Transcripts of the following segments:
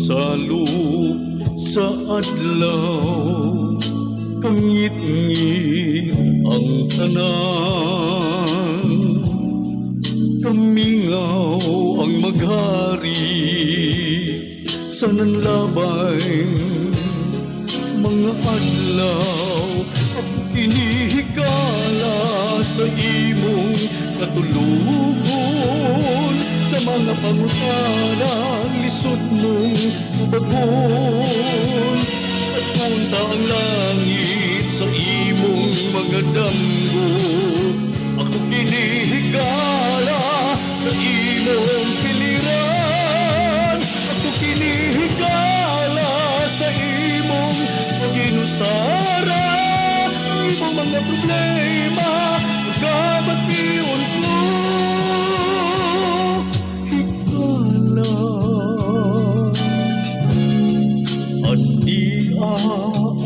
salub sa adlaw, kangit-ngit ang tanan, kamingaw ang maghari sa nanlabay mga adlaw. Ako kinihigala sa imong katulugon, sa mga pangutanang lisod mong ubagon. At punta ang langit sa imong mga damgo, ako kinihigala sa imong piliran. Ako kinihigala sa imong paginusara. Ang imong mga problema magabatiun ko. Higala at di ako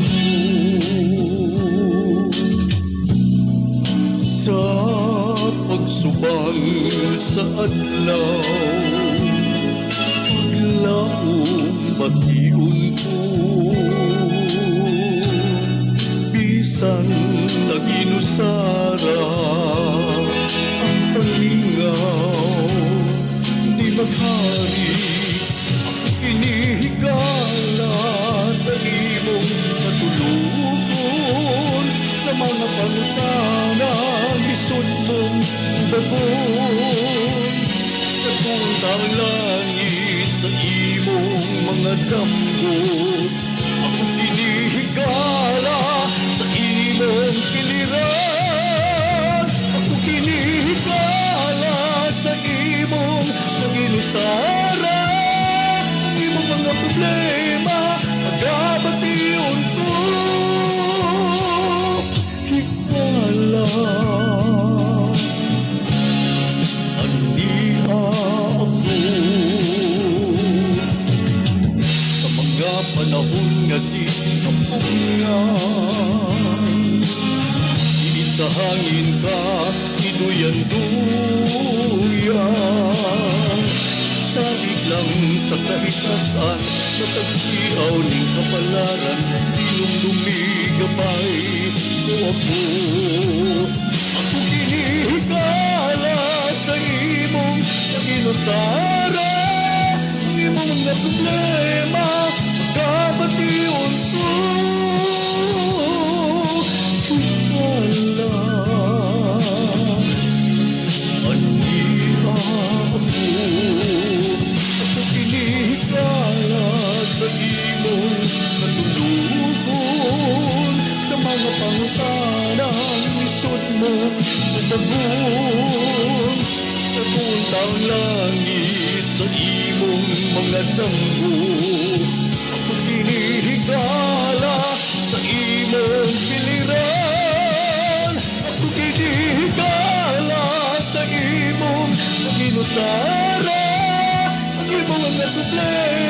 sa pagsubang sa adlaw, paglaong batiun ko. Bisan naginusara ang palingaw, di maghari. Ako kinihigala sa imong katulugon, sa mga pangutanang lisod mong bagon. Nagpunta ang langit sa imong mga damgo, ako kinihigala sa imong piliran. Ako kinihigala sa imong paginusara. Ang imong mga problema magabatiun ko. Higala andi ako sa mga panahon nga di kapungan. Init sa hangin ka, inuyan-duyan. Sabik lang sa kahitasan, natagpiaw ning kapalaran. Dilum-lumigabay ko ako. Ako kinihigala sa imong paginusara. Ang imong mga problema magabatiun ko. Higala andi ako. Ako kinihigala sa imong katulugon, sa mga pangutanang lisod mo ubagon. Nagpunta ang langit sa imong mga damgo, ako kinihigala sa imong piliran. Ako kinihigala sa imong paginusara. Ang imong mga problema